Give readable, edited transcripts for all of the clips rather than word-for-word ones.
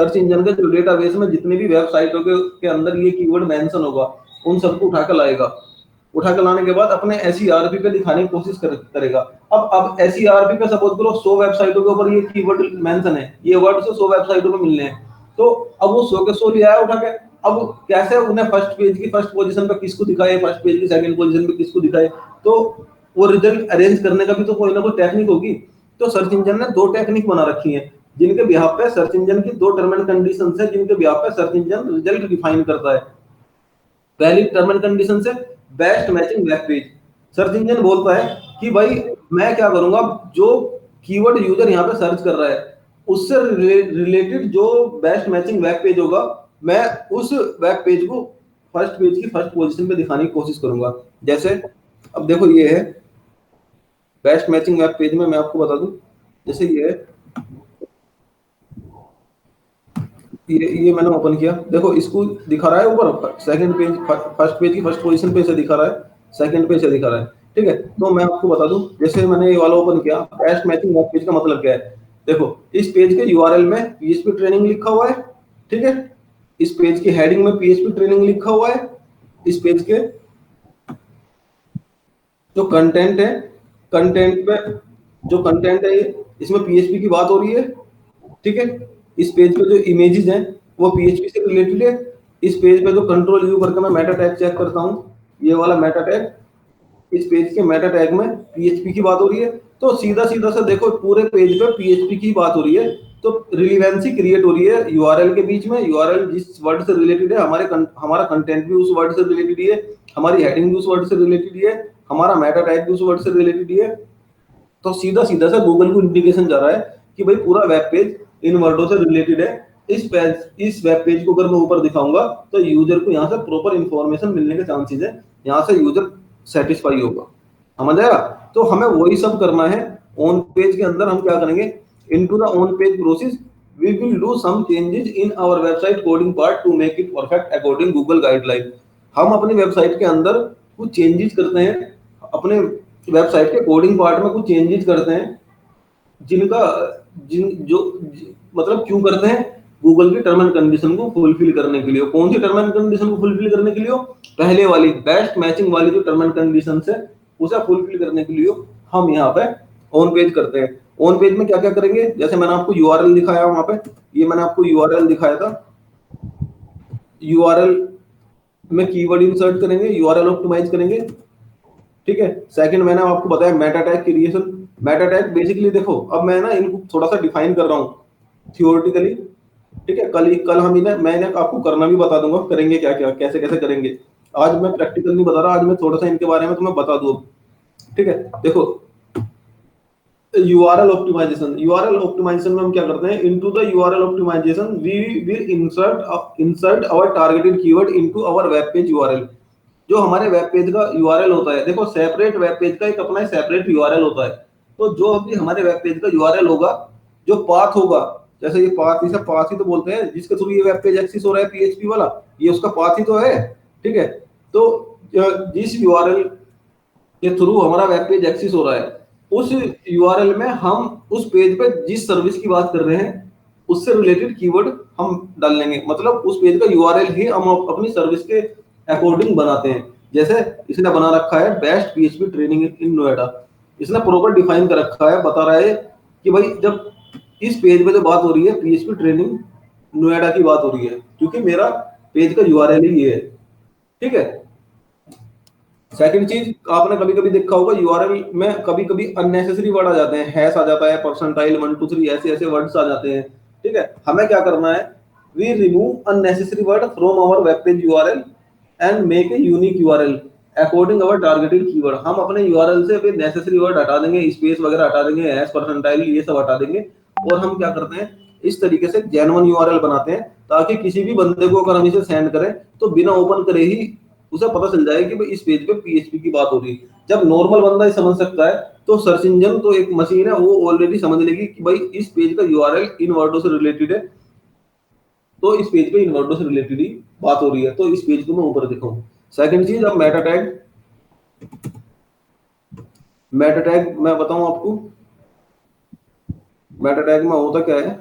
Search engine के जो database में जितने भी वेबसाइटों के अंदर ये कीवर्ड मेंशन होगा उन सबको उठा कर लाएगा। उठा कर लाने के बाद अपने एसईआरपी पे दिखाने की कोशिश करेगा। अब एसईआरपी पे सपोज करो 100 वेबसाइटों के ऊपर ये कीवर्ड मेंशन है, ये वर्ड से 100 वेबसाइटों पे मिलने हैं, तो अब वो 100 के 100 ले आया उठा के। अब कैसे उन्हें फर्स्ट पेज की फर्स्ट पोजीशन पे किसको दिखाए, फर्स्ट पेज की सेकंड पोजीशन पे किसको दिखाए, तो वो रिजल्ट अरेंज करने का भी तो कोई ना कोई टेक्निक होगी। तो सर्च इंजन ने दो टेक्निक बना रखी है, जिनके बिहाफ पे सर्च इंजन की दो टर्म एंड कंडीशन है, जिनके बिहाफ पे सर्च इंजन रिजल्ट डिफाइन करता है। पहली टर्म एंड कंडीशन से best matching web page. Search engine बोलता है कि भाई मैं क्या करूंगा, जो कीवर्ड यूजर यहाँ पे सर्च कर रहा है उससे रिलेटेड जो बेस्ट मैचिंग वेब पेज होगा, मैं उस वेब पेज को फर्स्ट पेज की फर्स्ट पोजीशन पे दिखाने की कोशिश करूंगा। जैसे अब देखो ये है बेस्ट मैचिंग वेब पेज में मैं आपको बता दूं, जैसे ये है, ये मैंने ओपन किया, देखो इसको दिखा रहा है ऊपर सेकंड पेज, फर्स्ट पेज की फर्स्ट पोजीशन पे से दिखा रहा है, सेकंड पेज से दिखा रहा है। ठीक है, तो मैं आपको बता दूं, जैसे मैंने ये वाला ओपन किया, बेस्ट मैचिंग वेब पेज का मतलब क्या है। देखो इस पेज के यूआरएल में पीएचपी ट्रेनिंग लिखा हुआ है। ठीक है, इस पेज की हेडिंग में पीएचपी ट्रेनिंग लिखा हुआ है। इस पेज के जो कंटेंट है, कंटेंट पे जो कंटेंट है ये, इसमें पीएचपी की बात हो रही है। ठीक है, इस पेज पे जो इमेजेस हैं वो पीएचपी से रिलेटेड है। इस पेज पे जो कंट्रोल यू करके मैं मेटा टैग चेक करता हूँ, ये वाला मेटा टैग, इस पेज के मेटा टैग में पीएचपी की बात हो रही है। तो सीधा सीधा सा देखो पूरे पेज पे पीएचपी की बात हो रही है, तो रिलीवेंसी क्रिएट हो रही है यूआरएल के बीच में। यूआरएल जिस वर्ड से रिलेटेड है, हमारा कंटेंट भी उस वर्ड से रिलेटेड ही है, हमारी हेडिंग भी उस वर्ड से रिलेटेड ही है, हमारा मेटा टैग भी उस वर्ड से रिलेटेड ही है। तो सीधा सीधा सा गूगल को इंडिकेशन जा रहा है कि भाई पूरा वेब पेज इन वर्डों से रिलेटेड है। इस वेब पेज को अगर मैं ऊपर दिखाऊंगा तो यूजर को यहाँ से प्रॉपर इंफॉर्मेशन मिलने के चांसेस है, यहाँ से यूजर सेटिस्फाई होगा। समझ आया? तो हमें वही सब करना है। ऑन पेज के अंदर हम क्या करेंगे, into the on page process we will do some changes in our website coding part to make it perfect according Google guideline. हम अपनी वेबसाइट के अंदर कुछ चेंजेस करते हैं, अपने वेबसाइट के कोडिंग पार्ट में कुछ चेंजेस करते हैं, जिनका जिन जो मतलब क्यों करते हैं, गूगल की टर्म एंड कंडीशन को फुलफिल करने के लिए। कौन सी टर्म एंड कंडीशन को फुलफिल करने के लिए? पहले वाली बेस्ट मैचिंग वाली जो टर्म एंड कंडीशन है उसे फुलफिल करने के लिए हम यहाँ पे ऑन पेज करते हैं। ऑन पेज में क्या क्या करेंगे, जैसे मैंने आपको यूआरएल दिखाया वहां पे, ये मैंने आपको यूआरएल दिखाया था। यूआरएल में कीवर्ड इंसर्ट करेंगे, यूआरएल ऑप्टिमाइज करेंगे। ठीक है, सेकंड मैंने आपको बताया Meta tag creation. Meta tag basically देखो, अब मैं ना इनको थोड़ा सा डिफाइन कर रहा हूँ थियोरेटिकली। ठीक है, कल हम इन्हें मैं इन्हें आपको करना भी बता दूंगा, करेंगे क्या क्या, कैसे कैसे करेंगे। आज मैं प्रैक्टिकल नहीं बता रहा, आज मैं थोड़ा सा इनके बारे में तुम्हें बता दूं। ठीक है, देखो यूआरएल ऑप्टिमाइजेशन में हम क्या करते हैं, into the URL optimization we will insert our targeted keyword into our web page URL. जो हमारे वेब पेज का यूआरएल होता है, देखो सेपरेट वेब पेज का एक अपना सेपरेट यूआरएल होता है। तो जो भी हमारे वेब पेज का यूआरएल होगा, जो पाथ होगा, जैसे ये पाथ, इसे पाथ ही तो बोलते हैं जिसके थ्रू ये वेब पेज एक्सेस हो रहा है पीएचपी वाला, ये उसका पाथ ही तो है। ठीक है, तो जिस यूआरएल के थ्रू हमारा वेब पेज एक्सेस हो रहा है, उस यूआरएल में हम उस पेज पे जिस सर्विस की बात कर रहे हैं उससे रिलेटेड कीवर्ड हम डाल लेंगे। मतलब उस पेज का यूआरएल ही हम अपनी सर्विस के अकॉर्डिंग बनाते हैं। जैसे इसने बना रखा है best PHP training in Noida, इसने प्रॉपर डिफाइन कर रखा है, बता रहा है कि भाई जब इस पेज पे जो बात हो रही है पीएचपी ट्रेनिंग नोएडा की बात हो रही है, क्योंकि मेरा पेज का यूआरएल ही ये है। ठीक है, सेकंड चीज, आपने कभी कभी देखा होगा यूआरएल में कभी कभी अननेसेसरी वर्ड आ जाते हैं, हैश आ जाता है, परसेंटाइल 1 2 3, ऐसे ऐसे वर्ड्स आ जाते हैं। ठीक है, हमें क्या करना है, we remove unnecessary word from our web page URL and make a unique URL according our targeted keyword. हम अपने यूआरएल से फिर नेसेसरी वर्ड हटा देंगे, स्पेस वगैरह हटा देंगे, हैश परसेंटाइल ये सब हटा देंगे, और हम क्या करते हैं, इस तरीके से जेन्युइन यूआरएल बनाते हैं, ताकि किसी भी बंदे को अगर हम इसे सेंड करें तो बिना ओपन करे ही उसे पता चल जाए कि भाई इस पेज पे पीएचपी की बात हो रही है। जब नॉर्मल बंदा ही समझ सकता है, तो सर्च इंजन तो एक मशीन है, वो ऑलरेडी समझ लेगी कि भाई इस पेज का यूआरएल इन वर्डों से रिलेटेड है, तो इस पेज पे इन वर्डों से रिलेटेड ही बात हो रही है, तो इस पेज को मैं ऊपर दिखाऊं। सेकंड चीज, अब मेटा टैग मैं बताऊं आपको, मेटा टैग में होता क्या है,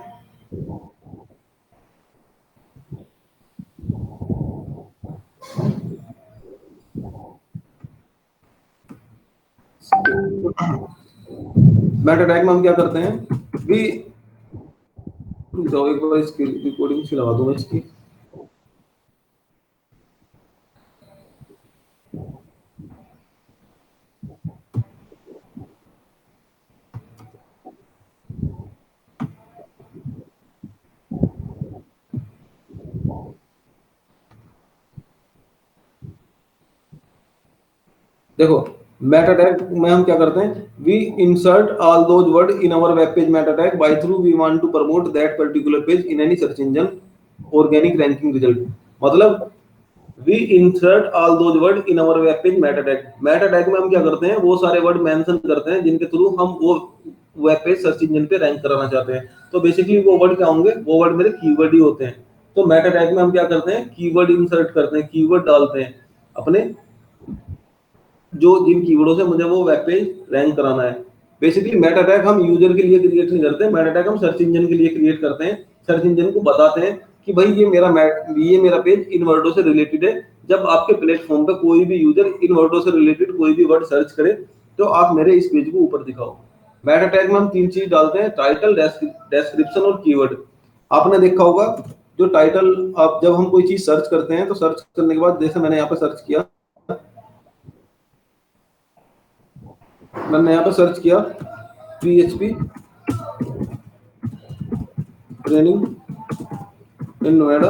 मेटा टैग में हम क्या करते हैं, वी एक बार इसकी रिकॉर्डिंग से लगा दूं मैं इसकी। देखो मेटा टैग में हम क्या करते हैं, we insert all those word in our web page meta tag by through we want to promote that particular page in any search engine organic ranking result. मतलब we insert all those word in our web page meta tag. Meta tag में हम क्या करते हैं, वो सारे word mention करते हैं जिनके थ्रू हम वो वेब पेज सर्च इंजन पे रैंक कराना चाहते हैं। तो बेसिकली वो वर्ड क्या होंगे, वो वर्ड मेरे कीवर्ड ही होते हैं। तो मेटा टैग में हम क्या करते हैं, कीवर्ड इंसर्ट करते हैं, कीवर्ड डालते हैं अपने, जो जिन कीवर्डों से मुझे वो वेब पेज रैंक कराना है। बेसिकली मेटा टैग हम यूजर के लिए क्रिएट नहीं करते, मेटा टैग हम सर्च इंजन के लिए क्रिएट करते हैं। सर्च इंजन को बताते हैं कि भाई ये मेरा पेज इन वर्डों से रिलेटेड है। जब आपके प्लेटफॉर्म पे कोई भी यूजर इन वर्डों से रिलेटेड कोई भी वर्ड सर्च करे तो आप मेरे इस पेज को ऊपर दिखाओ। मेटा टैग में हम तीन चीज डालते हैं, टाइटल, डेस्क्रिप्शन और कीवर्ड। आपने देखा होगा जो टाइटल, आप जब हम कोई चीज सर्च करते हैं तो सर्च करने के बाद, जैसे मैंने यहाँ पे सर्च किया, मैंने यहाँ पे सर्च किया PHP ट्रेनिंग इन नोएडा।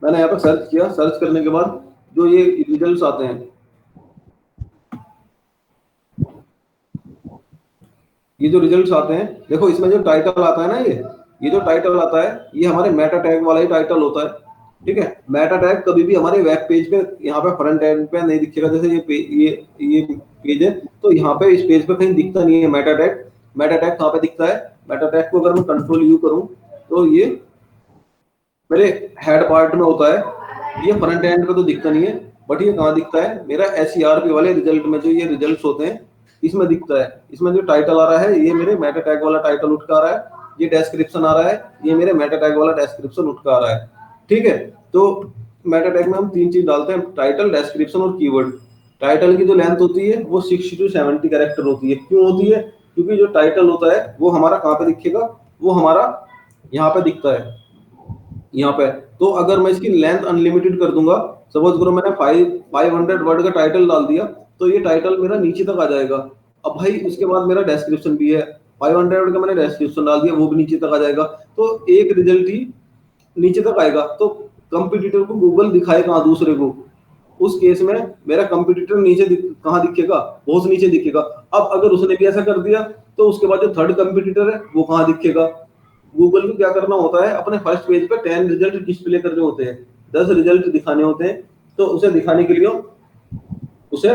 मैंने यहाँ पे सर्च किया, सर्च करने के बाद जो ये रिजल्ट्स आते हैं, ये जो रिजल्ट्स आते हैं, देखो इसमें जो टाइटल आता है ना, ये जो टाइटल आता है ये हमारे मेटा टैग वाला ही टाइटल होता है। ठीक है, मेटा टैग कभी भी हमारे वेब पेज पे यहाँ पे फ्रंट एंड पे नहीं दिखेगा। जैसे ये पेज है तो यहाँ पे इस पेज पे कहीं दिखता नहीं है मेटा टैग। मेटा टैग कहाँ पे दिखता है, मेटा टैग को अगर मैं कंट्रोल यू करूँ तो ये मेरे हेड पार्ट में होता है। ये फ्रंट एंड पे तो दिखता नहीं है, बट ये कहाँ दिखता है, मेरा SERP वाले रिजल्ट में, जो ये रिजल्ट्स होते हैं इसमें दिखता है। इसमें जो टाइटल आ रहा है ये मेरे मेटा टैग वाला टाइटल उठ के आ रहा है, ये डेस्क्रिप्शन आ रहा है ये मेरे मेटा टैग वाला डेस्क्रिप्शन उठ के आ रहा है। ठीक है, तो मेटा टैग में हम तीन चीज डालते हैं, टाइटल, डेस्क्रिप्शन और कीवर्ड। टाइटल की जो लेंथ होती है वो 60 to 70 कैरेक्टर होती है। क्यों होती है, क्योंकि जो टाइटल होता है वो हमारा कहाँ पे दिखेगा, वो हमारा यहाँ पे दिखता है, यहाँ पे। तो अगर मैं इसकी लेंथ अनलिमिटेड कर दूंगा, सपोज करो मैंने 500 वर्ड का टाइटल डाल दिया, तो ये टाइटल मेरा नीचे तक आ जाएगा। अब भाई उसके बाद मेरा डेस्क्रिप्शन भी है, 500 वर्ड का मैंने डेस्क्रिप्शन डाल दिया, वो भी नीचे तक आ जाएगा। तो एक रिजल्ट ही नीचे तक आएगा, तो कंपटीटर को गूगल दिखाए कहाँ दूसरे को, उस केस में मेरा कंपटीटर नीचे कहाँ दिखेगा, बहुत नीचे दिखेगा। अब अगर उसने भी ऐसा कर दिया तो उसके बाद जो थर्ड कंपटीटर है वो कहाँ दिखेगा। गूगल को क्या करना होता है, अपने फर्स्ट पेज पे 10 रिजल्ट डिस्प्ले करने होते हैं, 10 रिजल्ट दिखाने होते हैं। तो उसे दिखाने के लिए उसे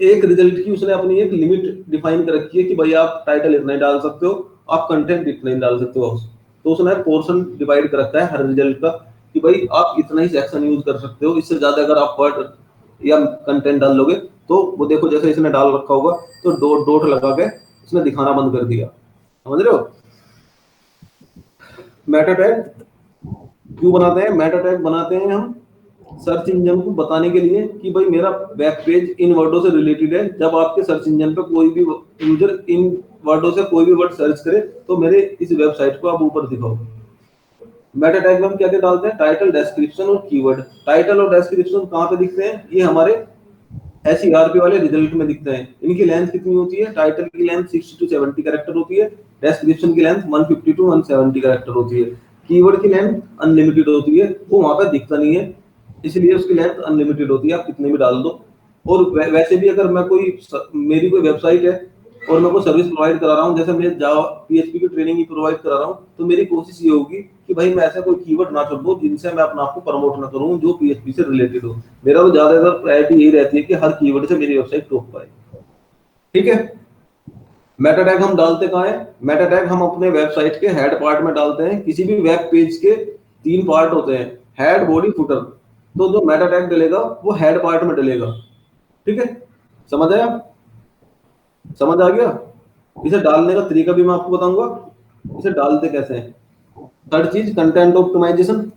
एक रिजल्ट की उसने अपनी एक लिमिट डिफाइन कर रखी है कि भाई आप टाइटल इतना ही डाल सकते हो, आप कंटेंट इतना ही डाल सकते हो। तो उसने पोर्शन डिवाइड कर रखा है हर रिजल्ट का कि भाई आप इतना ही सेक्शन यूज कर सकते हो, इससे ज्यादा अगर आप वर्ड या कंटेंट डाल लोगे तो वो देखो जैसे इसने डाल रखा होगा तो डॉट डॉट लगा के इसने दिखाना बंद कर दिया। समझ रहे हो। मेटा टैग क्यों बनाते हैं, मेटा टैग बनाते हैं हम सर्च इंजन को बताने के लिए कि भाई मेरा वेब पेज इन वर्डों से रिलेटेड है। जब आपके सर्च इंजन पे कोई भी यूजर इन वर्डों से कोई भी वर्ड सर्च करे तो मेरे इस वेबसाइट को आप ऊपर दिखाओ। मेटा टैग में हम क्या क्या डालते हैं, टाइटल, डेस्क्रिप्शन और कीवर्ड। टाइटल और डेस्क्रिप्शन कहाँ पे दिखते हैं, ये हमारे SERP वाले रिजल्ट में दिखते हैं। इनकी लेंथ कितनी होती है, टाइटल की लेंथ 60 to 70 कैरेक्टर होती है, डेस्क्रिप्शन की लेंथ 150 to 170 कैरेक्टर होती है, कीवर्ड की लेंथ अनलिमिटेड होती है, वो वहां पे दिखता नहीं है, इसलिए उसकी लेंथ अनलिमिटेड होती है, आप कितने भी डाल दो। और वैसे भी अगर मैं मेरी कोई वेबसाइट है और मैं कोई सर्विस प्रोवाइड करा रहा हूँ, जैसे मैं जावा PHP की ट्रेनिंग ही प्रोवाइड करा रहा हूँ, तो मेरी कोशिश ये होगी कि भाई मैं ऐसा कोई कीवर्ड ना छोड़ दूं जिनसे मैं अपने आप को प्रमोट ना करूं जो PHP से रिलेटेड हो। मेरा तो ज्यादातर प्रायोरिटी यही रहती है कि हर कीवर्ड से मेरी वेबसाइट टॉप पाए। ठीक है, मेटा टैग हम डालते कहाँ है, मेटा टैग हम अपने वेबसाइट के हेड पार्ट में डालते हैं। किसी भी वेब पेज के तीन पार्ट होते हैं, हेड, बॉडी, फुटर। तो जो मेटा टैग डलेगा वो हेड पार्ट में डलेगा। ठीक है, समझ आया, समझ आ गया। इसे डालने का तरीका भी मैं आपको बताऊंगा, इसे डालते कैसे हैं। थर्ड चीज, कंटेंट ऑप्टिमाइजेशन।